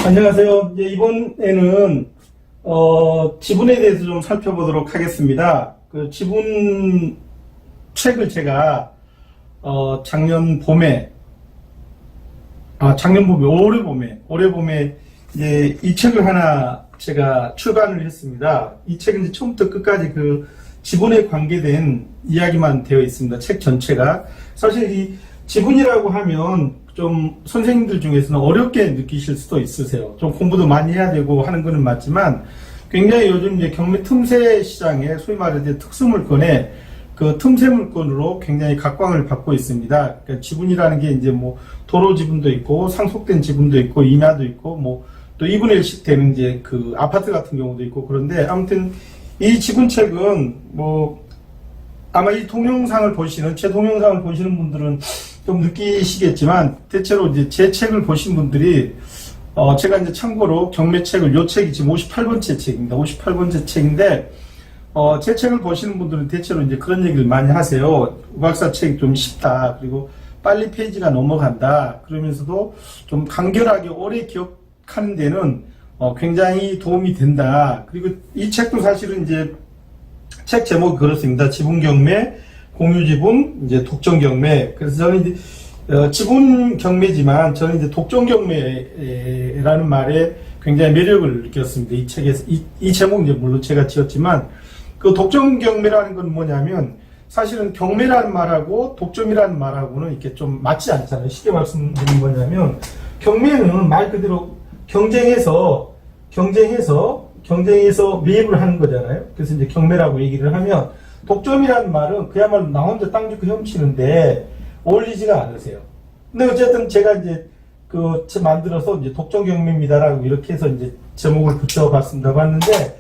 안녕하세요. 이제 이번에는 지분에 대해서 좀 살펴보도록 하겠습니다. 그 지분 책을 제가 올해 봄에 이제 이 책을 하나 제가 출간을 했습니다. 이 책은 이제 처음부터 끝까지 그 지분에 관계된 이야기만 되어 있습니다. 책 전체가. 사실 이 지분이라고 하면 좀 선생님들 중에서는 어렵게 느끼실 수도 있으세요. 좀 공부도 많이 해야 되고 하는 거는 맞지만 굉장히 요즘 이제 경매 틈새 시장에 소위 말해서 특수 물건에 그 틈새 물건으로 굉장히 각광을 받고 있습니다. 그러니까 지분이라는 게 이제 뭐 도로 지분도 있고 상속된 지분도 있고 임야도 있고 뭐 또 2분의 1씩 되는 이제 그 아파트 같은 경우도 있고 그런데 아무튼 이 지분책은 뭐 아마 이 동영상을 보시는 제 동영상을 보시는 분들은 좀 느끼시겠지만 대체로 이제 제 책을 보신 분들이 제가 이제 참고로 경매책을 요 책이 지금 58번째 책입니다. 58번째 책인데 제 책을 보시는 분들은 대체로 이제 그런 얘기를 많이 하세요. 우박사 책이 좀 쉽다. 그리고 빨리 페이지가 넘어간다. 그러면서도 좀 간결하게 오래 기억하는 데는 굉장히 도움이 된다. 그리고 이 책도 사실은 이제 책 제목이 그렇습니다. 지분 경매, 공유 지분, 이제 독점 경매. 그래서 저는 이제 지분 경매지만 저는 이제 독점 경매라는 말에 굉장히 매력을 느꼈습니다. 이 책에서 이 제목은 이제 물론 제가 지었지만 그 독점 경매라는 건 뭐냐면 사실은 경매라는 말하고 독점이라는 말하고는 이렇게 좀 맞지 않잖아요. 쉽게 말씀드리는 거냐면 경매는 말 그대로 경쟁해서 매입을 하는 거잖아요. 그래서 이제 경매라고 얘기를 하면 독점이라는 말은 그야말로 나 혼자 땅 줍고 훔치는데 어울리지가 않으세요. 근데 어쨌든 제가 이제 만들어서 이제 독점 경매입니다라고 이렇게 해서 이제 제목을 붙여봤습니다. 봤는데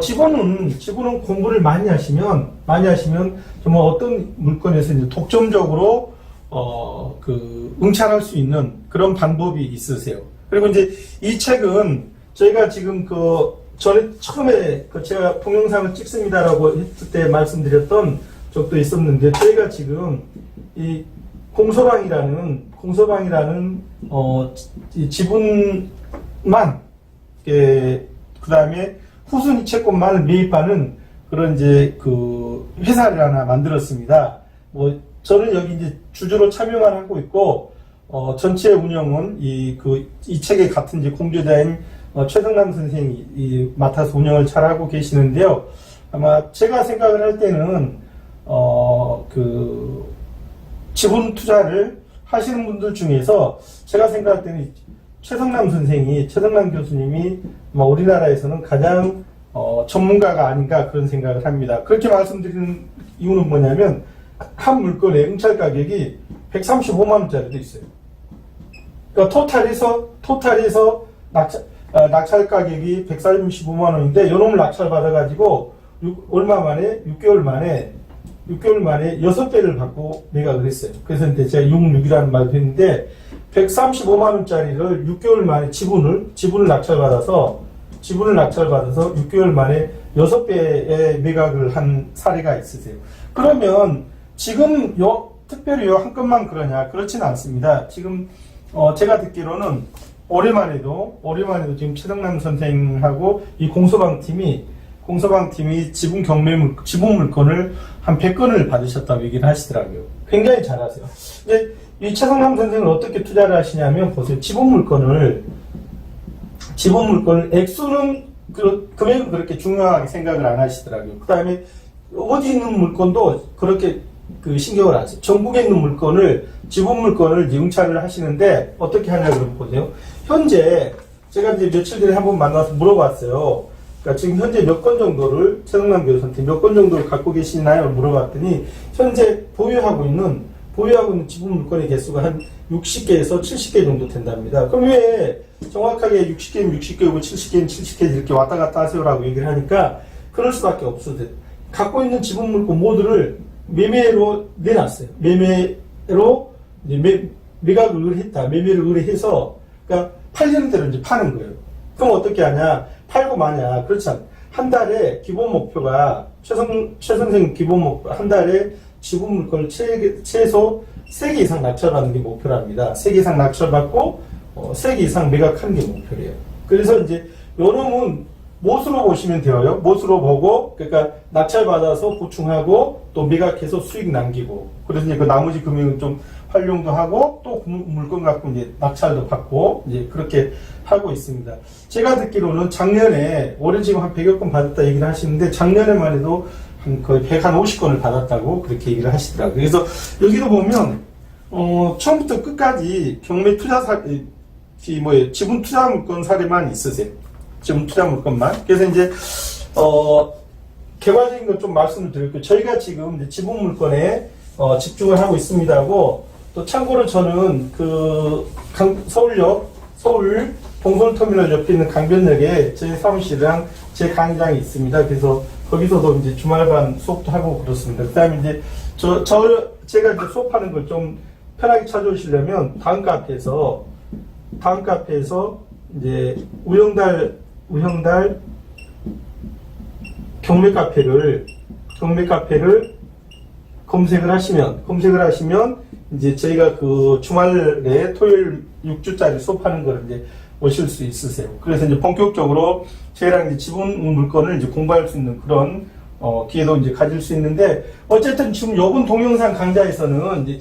지분은 공부를 많이 하시면 정말 어떤 물건에서 이제 독점적으로 응찰할 수 있는 그런 방법이 있으세요. 그리고 이제 이 책은 저희가 지금 전에 처음에 제가 동영상을 찍습니다라고 했을 때 말씀드렸던 적도 있었는데 저희가 지금 이 공서방이라는 이 지분만 그 다음에 후순위 채권만을 매입하는 그런 이제 회사를 하나 만들었습니다. 저는 여기 이제 주주로 참여만 하고 있고 전체 운영은 이 책의 같은 이제 공저자인 최성남 선생이 맡아서 운영을 잘하고 계시는데요. 아마 제가 생각을 할 때는 지분 투자를 하시는 분들 중에서 제가 생각할 때는 최성남 교수님이 우리나라에서는 가장 전문가가 아닌가 그런 생각을 합니다. 그렇게 말씀드리는 이유는 뭐냐면 한 물건의 응찰 가격이 135만 원짜리도 있어요. 그러니까 토탈에서 낙찰 가격이 135만 원인데 요놈을 낙찰 받아가지고 6개월 만에 6배를 받고 매각을 했어요. 그래서 이제 제가 66이라는 말도 했는데 135만 원짜리를 6개월 만에 지분을 낙찰받아서 6개월 만에 6배의 매각을 한 사례가 있으세요. 그러면 지금 특별히 한 건만 그러냐? 그렇지는 않습니다. 지금 제가 듣기로는 올해만 해도 지금 최성남 선생하고 이 공서방 팀이 지분 물건을 한 100건을 받으셨다고 얘기를 하시더라고요. 굉장히 잘하세요. 근데 이 최성남 선생은 어떻게 투자를 하시냐면 보세요. 지분 물건을 액수는 금액은 그렇게 중요하게 생각을 안 하시더라고요. 그 다음에 어디 있는 물건도 그렇게 신경을 안 써요. 전국에 있는 지분 물건을 응찰을 하시는데 어떻게 하냐 그러면 보세요. 현재 제가 이제 며칠 전에 한번 만나서 물어봤어요. 그러니까 지금 현재 몇 건 정도를 최성남 교수한테 몇 건 정도를 갖고 계시나요? 물어봤더니 현재 보유하고 있는 지분 물건의 개수가 한 60개에서 70개 정도 된답니다. 그럼 왜 정확하게 60개면 60개고 70개면 70개 이렇게 왔다 갔다 하세요라고 얘기를 하니까 그럴 수밖에 없어요. 갖고 있는 지분 물건 모두를 매매로 내놨어요. 매매로 이제 매각을 했다. 매매를 의뢰해서 그러니까 팔리는 대로 이제 파는 거예요. 그럼 어떻게 하냐? 팔고 마냐? 그렇지 않아. 한 달에 기본 목표가 최 선생 기본 목표 한 달에 지분 물건을 최소 3개 이상 낙찰받는 게 목표랍니다. 3개 이상 낙찰받고 3개 이상 매각하는 게 목표래요. 그래서 이제 요 놈은 못으로 보시면 되어요. 못으로 보고, 그러니까 낙찰받아서 보충하고, 또 매각해서 수익 남기고, 그래서 이제 그 나머지 금액은 좀 활용도 하고, 또 물건 갖고 이제 낙찰도 받고, 이제 그렇게 하고 있습니다. 제가 듣기로는 작년에, 올해 지금 한 100여 건 받았다 얘기를 하시는데, 작년에만 해도 한 거의 150건을 받았다고 그렇게 얘기를 하시더라고요. 그래서 여기도 보면, 처음부터 끝까지 경매 투자 지분 투자 물건 사례만 있으세요. 지금 투자 물건만. 그래서 이제, 개괄적인 것 좀 말씀을 드릴게요. 저희가 지금 이제 지분 물건에, 집중을 하고 있습니다고, 또 참고로 저는 서울 동서터미널 옆에 있는 강변역에 제 사무실이랑 제 강의장이 있습니다. 그래서 거기서도 이제 주말반 수업도 하고 그렇습니다. 그 다음에 이제, 제가 이제 수업하는 걸 좀 편하게 찾아오시려면 다음 카페에서 이제 우영달 경매 카페를 검색을 하시면 이제 저희가 그 주말에 토요일 6주짜리 수업하는 거를 이제 오실 수 있으세요. 그래서 이제 본격적으로 저희랑 이제 지분 물건을 이제 공부할 수 있는 그런 기회도 이제 가질 수 있는데, 어쨌든 지금 요번 동영상 강좌에서는 이제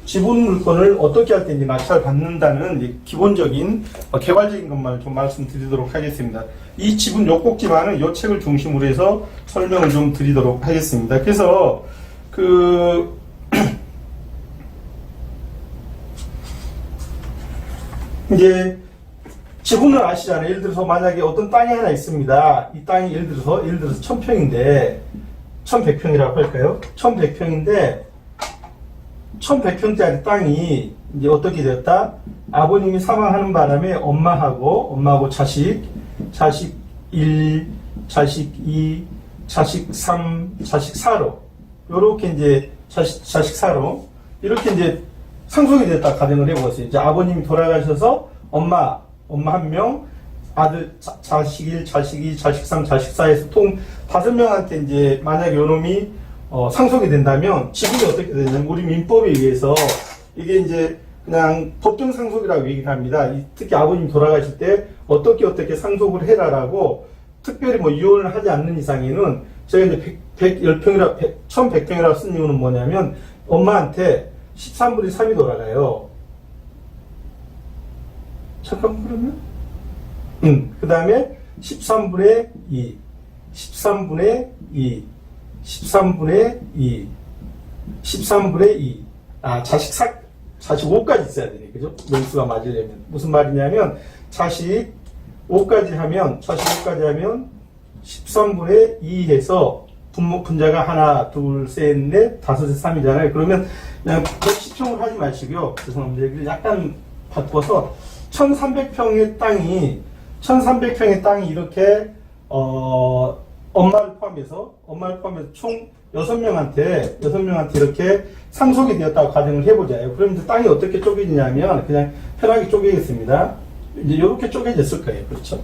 지분 물건을 어떻게 할 때 이제 낙찰 받는다는 이제 기본적인 개괄적인 것만 좀 말씀드리도록 하겠습니다. 이 지분 요꼭지만은 요 책을 중심으로 해서 설명을 좀 드리도록 하겠습니다. 그래서 이제 지분을 아시잖아요. 예를 들어서 만약에 어떤 땅이 하나 있습니다. 이 땅이 예를 들어서 1000평인데 1100평이라고 할까요? 1100평인데 1100평짜리 땅이 이제 어떻게 되었다? 아버님이 사망하는 바람에 엄마하고 자식 1, 자식 2, 자식 3, 자식 4로 요렇게 이제 자식 4로 이렇게 이제 상속이 됐다 가정을 해보세요. 이제 아버님이 돌아가셔서 엄마 한 명, 아들, 자식 1, 자식 2, 자식 3, 자식 4에서 통 5명한테 이제 만약에 요놈이 상속이 된다면 지분이 어떻게 되냐면 우리 민법에 의해서 이게 이제 그냥 법정 상속이라고 얘기를 합니다. 특히 아버님 돌아가실 때 어떻게 상속을 해라라고 특별히 뭐 이혼을 하지 않는 이상에는 제가 이제 1100평이라고 쓴 이유는 뭐냐면 엄마한테 13분의 3이 돌아가요. 잠깐만 그러면? 그 다음에 13분의 2, 13분의 2, 13분의 2, 13분의 2. 자식 5까지 있어야 되네. 그죠? 명수가 맞으려면. 무슨 말이냐면, 자식 5까지 하면 13분의 2 해서 분자가 하나, 둘, 셋, 넷, 다섯에 3이잖아요. 그러면 그냥 110평을 하지 마시고요. 죄송합니다. 여기를 약간 바꿔서 1300평의 땅이 이렇게, 엄마를 포함해서 총 6명한테 이렇게 상속이 되었다고 가정을 해보자요. 그럼 이제 땅이 어떻게 쪼개지냐면, 그냥 편하게 쪼개겠습니다. 이제 이렇게 쪼개졌을 거예요. 그렇죠?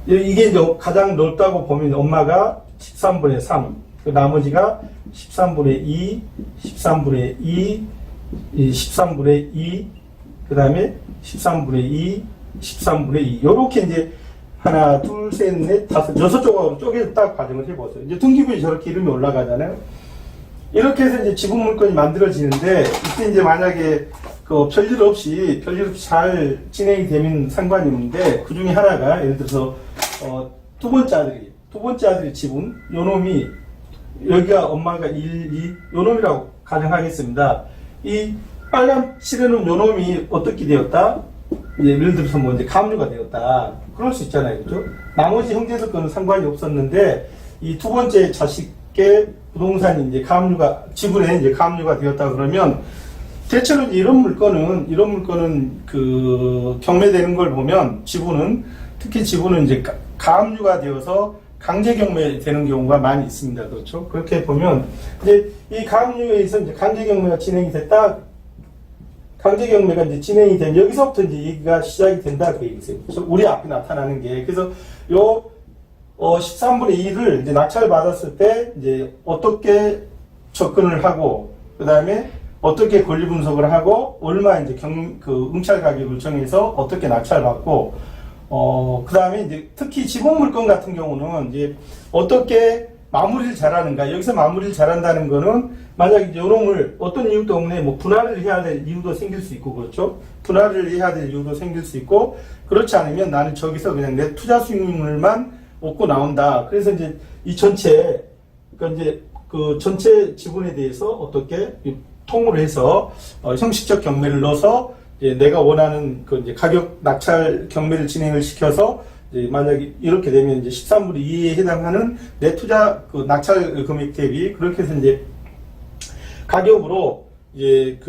이게 이제 가장 넓다고 보면 엄마가 13분의 3, 그 나머지가 13분의 2, 13분의 2, 13분의 2, 그 다음에 13분의 2, 13분의 2. 요렇게 이제 하나, 둘, 셋, 넷, 다섯, 6조각으로 쪼개졌다고 가정을 해보세요. 이제 등기부에 저렇게 이름이 올라가잖아요. 이렇게 해서 이제 지분 물건이 만들어지는데, 이때 이제 만약에 별일 없이 잘 진행이 되면 상관이 없는데, 그 중에 하나가, 예를 들어서, 두 번째 아들이 지분, 요 놈이, 여기가 엄마가 1, 2, 요 놈이라고 가정하겠습니다. 이 빨간 칠해놓은 요 놈이 어떻게 되었다? 예를 들어서 뭐 이제 가압류가 되었다. 그럴 수 있잖아요. 그죠? 나머지 형제들 거는 상관이 없었는데, 이 두 번째 자식의 부동산이 이제 지분에 이제 가압류가 되었다 그러면, 대체로 이런 물건은 경매되는 걸 보면, 특히 지분은 이제 가압류가 되어서 강제 경매되는 경우가 많이 있습니다. 그렇죠? 그렇게 보면, 이제 이 가압류에 의해서 이제 강제 경매가 진행이 됐다. 강제 경매가 이제 진행이 되면 여기서부터 이제 얘기가 시작이 된다 그 얘기세요. 우리 앞에 나타나는 게. 그래서 요 13분의 2를 이제 낙찰 받았을 때 이제 어떻게 접근을 하고, 그 다음에 어떻게 권리 분석을 하고 얼마 이제 응찰 가격을 정해서 어떻게 낙찰받고 그 다음에 이제 특히 지분 물건 같은 경우는 이제 어떻게 마무리를 잘하는가. 여기서 마무리를 잘한다는 거는 만약에 요놈을 어떤 이유 때문에 뭐 분할을 해야 될 이유도 생길 수 있고 그렇죠. 분할을 해야 될 이유도 생길 수 있고 그렇지 않으면 나는 저기서 그냥 내 투자 수익률만 얻고 나온다. 그래서 이제 이 전체 그러니까 이제 그 전체 지분에 대해서 어떻게 통으로 해서 형식적 경매를 넣어서 이제 내가 원하는 그 이제 가격 낙찰 경매를 진행을 시켜서 이제 만약에 이렇게 되면 이제 13분의 2에 해당하는 내 투자 그 낙찰 금액 대비 그렇게 해서 이제 가격으로 이제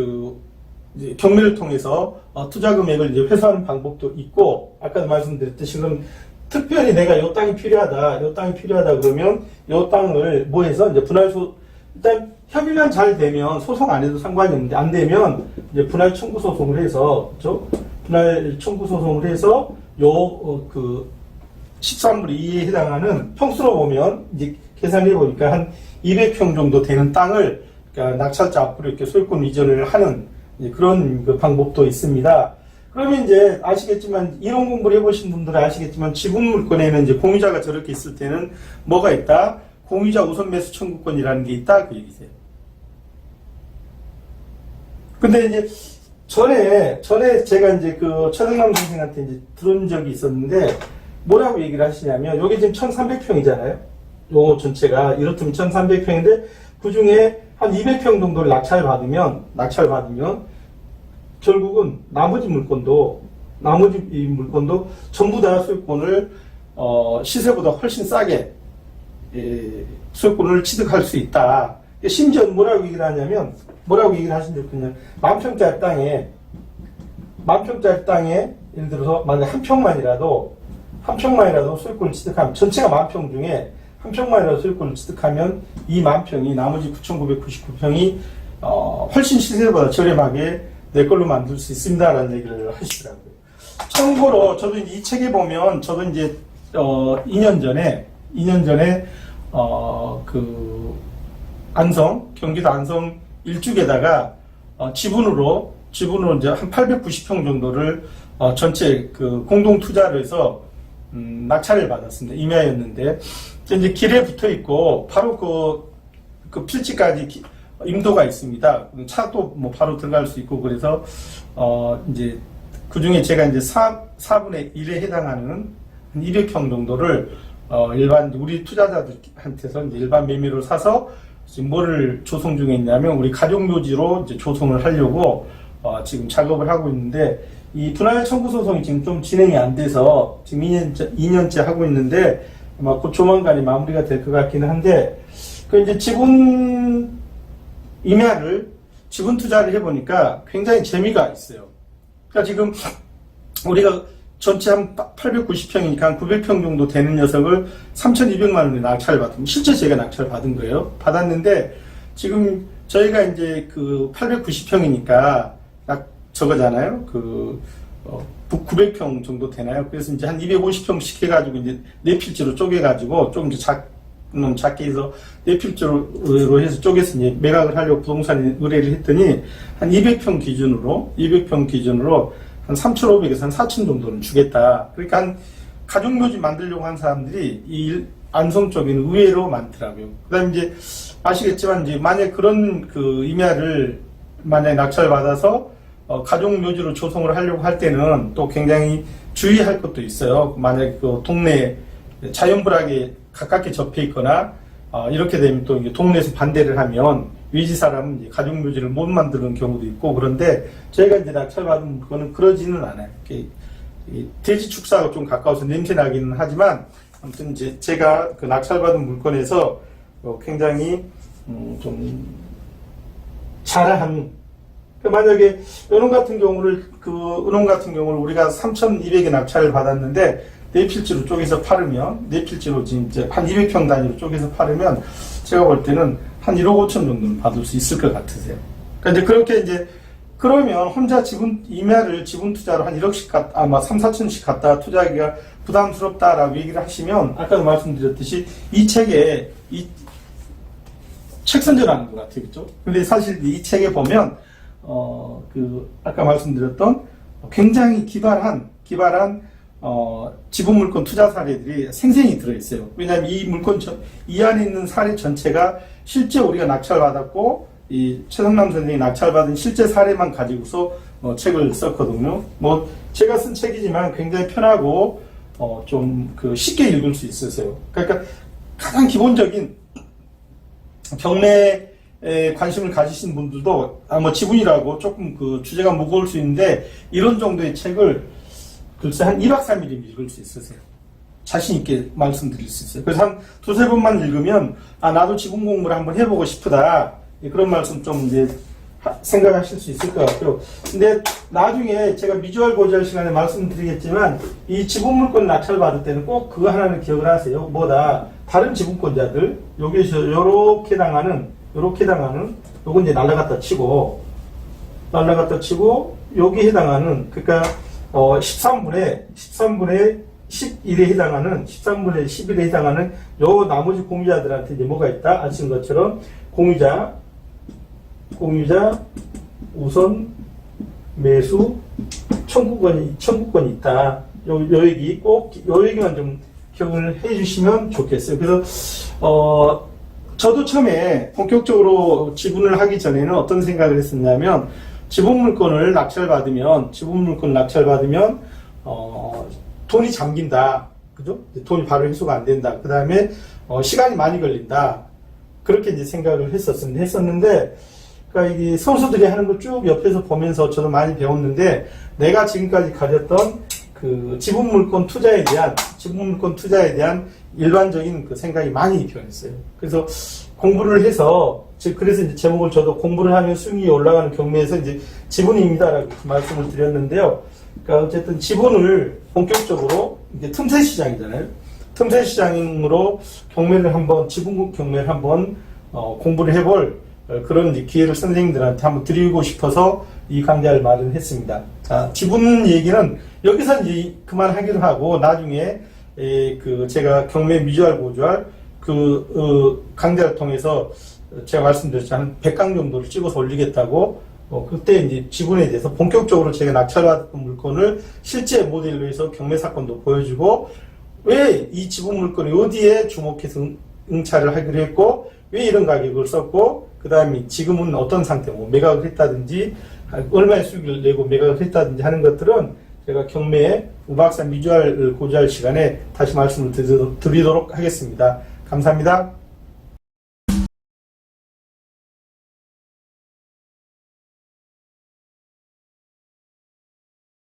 이제 경매를 통해서 투자 금액을 이제 회수하는 방법도 있고 아까도 말씀드렸듯이 그럼 특별히 내가 요 땅이 필요하다 그러면 요 땅을 뭐 해서 이제 일단 협의만 잘 되면 소송 안 해도 상관이 없는데 안 되면 이제 분할 청구 소송을 해서 그렇죠? 분할 청구 소송을 해서 13분의 2에 해당하는 평수로 보면 이제 계산해 보니까 한 200평 정도 되는 땅을 그러니까 낙찰자 앞으로 이렇게 소유권 이전을 하는 그런 그 방법도 있습니다. 그러면 이제 아시겠지만 이론 공부를 해보신 분들은 아시겠지만 지분 물건에는 이제 공유자가 저렇게 있을 때는 뭐가 있다? 공유자 우선 매수 청구권이라는 게 있다 그 얘기세요. 근데 이제 전에 제가 이제 그 최승남 선생한테 이제 들은 적이 있었는데 뭐라고 얘기를 하시냐면 여기 지금 1300평이잖아요. 요 전체가 이렇다면 1300평인데 그 중에 한 200평 정도를 낙찰받으면 결국은 나머지 물건도 전부 다 소유권을 시세보다 훨씬 싸게 소유권을 취득할 수 있다. 심지어 뭐라고 얘기를 하신 적 있냐면 만평짜리 땅에 예를 들어서 만약 한 평만이라도 소유권을 취득하면 전체가 10,000평 중에 한 평만이라도 소유권을 취득하면 이 10,000평이 나머지 9,999평이 훨씬 시세보다 저렴하게 내 걸로 만들 수 있습니다라는 얘기를 하시더라고요. 참고로 저도 이 책에 보면 저도 이제 2년 전에 경기도 안성 일죽에다가 지분으로 이제 한 890평 정도를 전체 그 공동 투자를 해서 낙찰을 받았습니다. 임야였는데 이제 길에 붙어 있고 바로 그 필지까지 임도가 있습니다. 차도 뭐 바로 들어갈 수 있고 그래서 이제 그 중에 제가 이제 4분의 1에 해당하는 한 200평 정도를 일반 우리 투자자들한테서 이제 일반 매매로 사서 지금 뭐를 조성 중에 있냐면 우리 가족묘지로 이제 조성을 하려고 지금 작업을 하고 있는데 이 분할 청구 소송이 지금 좀 진행이 안 돼서 지금 2년째 하고 있는데 아마 곧 조만간에 마무리가 될 것 같기는 한데 그 이제 지분 투자를 해보니까 굉장히 재미가 있어요. 그러니까 지금 우리가 전체 한 890평이니까 한 900평 정도 되는 녀석을 3,200만 원에 낙찰을 받으면 실제 제가 낙찰을 받은 거예요. 받았는데 지금 저희가 이제 그 890평이니까 저거잖아요. 900평 정도 되나요? 그래서 이제 한 250평씩 해가지고 이제 네 필지로 쪼개가지고 좀 이제 작게 해서 네 필지로 해서 쪼개서 이제 매각을 하려고 부동산 의뢰를 했더니 한 200평 기준으로 한 3,500에서 한 4,000 정도는 주겠다. 그러니까 한 가족묘지 만들려고 한 사람들이 이 안성 쪽에는 의외로 많더라고요. 그 다음에 이제 아시겠지만 이제 만약 그런 그 임야를 만약에 낙찰받아서 가족묘지로 조성을 하려고 할 때는 또 굉장히 주의할 것도 있어요. 만약에 그 동네에 자연불하게 가깝게 접해 있거나 이렇게 되면 또 이제 동네에서 반대를 하면 위지 사람은 이제 가족묘지를 못 만드는 경우도 있고 그런데 저희가 이제 낙찰받은 물건은 그러지는 않아요. 돼지 축사하고 좀 가까워서 냄새 나기는 하지만 아무튼 이제 제가 그 낙찰받은 물건에서 굉장히 좀 잘한 만약에 은혼 같은 경우를 우리가 3,200에 낙찰을 받았는데 네 필지로 쪼개서 팔으면 네 필지로 지금 이제 한 200평 단위로 쪼개서 팔으면 제가 볼 때는 한 1억 5천 정도는 받을 수 있을 것 같으세요. 그러니까 이제 그렇게 이제 그러면 혼자 임야를 지분 투자로 한 1억씩 아마 3, 4천씩 갖다 투자하기가 부담스럽다라고 얘기를 하시면 아까도 말씀드렸듯이 이 책에 책 선전하는 것 같아요. 그죠? 근데 사실 이 책에 보면 아까 말씀드렸던 굉장히 기발한 지분 물건 투자 사례들이 생생히 들어있어요. 왜냐하면 이 안에 있는 사례 전체가 실제 우리가 낙찰받았고, 이 최성남 선생이 낙찰받은 실제 사례만 가지고서 책을 썼거든요. 뭐 제가 쓴 책이지만 굉장히 편하고 좀 쉽게 읽을 수 있으세요. 그러니까 가장 기본적인 경매에 관심을 가지신 분들도 뭐 지분이라고 조금 주제가 무거울 수 있는데 이런 정도의 책을 글쎄 한 2박 3일이면 읽을 수 있으세요. 자신 있게 말씀드릴 수 있어요. 그래서 한 두세 번만 읽으면 나도 지분 공부를 한번 해보고 싶다. 그런 말씀 좀 이제 생각하실 수 있을 것 같고요. 근데 나중에 제가 미주알 고주알 시간에 말씀드리겠지만 이 지분물권 낙찰 받을 때는 꼭 그거 하나는 기억을 하세요. 뭐다 다른 지분권자들 여기서 요렇게 당하는 요건 이제 날라갔다 치고 여기 해당하는 그러니까 13분의 11에 해당하는 13분의 11에 해당하는 요 나머지 공유자들한테 이제 뭐가 있다 아시는 것처럼 공유자 우선 매수 청구권이 있다. 요 얘기 요 얘기만 좀 기억을 해 주시면 좋겠어요. 그래서 저도 처음에 본격적으로 지분을 하기 전에는 어떤 생각을 했었냐면 지분 물건을 낙찰받으면 돈이 잠긴다. 그죠? 돈이 바로 회수가 안 된다. 그 다음에 시간이 많이 걸린다. 그렇게 이제 생각을 했었는데 그러니까 이게 선수들이 하는 걸 쭉 옆에서 보면서 저도 많이 배웠는데 내가 지금까지 가졌던 지분 물건 투자에 대한 일반적인 생각이 많이 변했어요. 그래서 공부를 해서 그래서 이제 제목을 저도 공부를 하면 수익이 올라가는 경매에서 이제 지분입니다라고 말씀을 드렸는데요. 그러니까 어쨌든 지분을 본격적으로 이제 틈새 시장이잖아요. 틈새 시장으로 지분 경매를 한번 공부를 해볼 그런 기회를 선생님들한테 한번 드리고 싶어서 이 강좌를 마련했습니다. 자, 지분 얘기는 여기서 이제 그만하기로 하고 나중에 제가 경매 미주알 고주알 강좌를 통해서 제가 말씀드렸죠. 한 100강 정도를 찍어서 올리겠다고 그때 이제 지분에 대해서 본격적으로 제가 낙찰받은 물건을 실제 모델로 해서 경매 사건도 보여주고 왜 이 지분 물건이 어디에 주목해서 응찰을 하기로 했고 왜 이런 가격을 썼고 그 다음에 지금은 어떤 상태, 매각을 했다든지 얼마의 수익을 내고 매각을 했다든지 하는 것들은 제가 경매에 우박사 미주알 고주알 시간에 다시 말씀을 드리도록 하겠습니다. 감사합니다.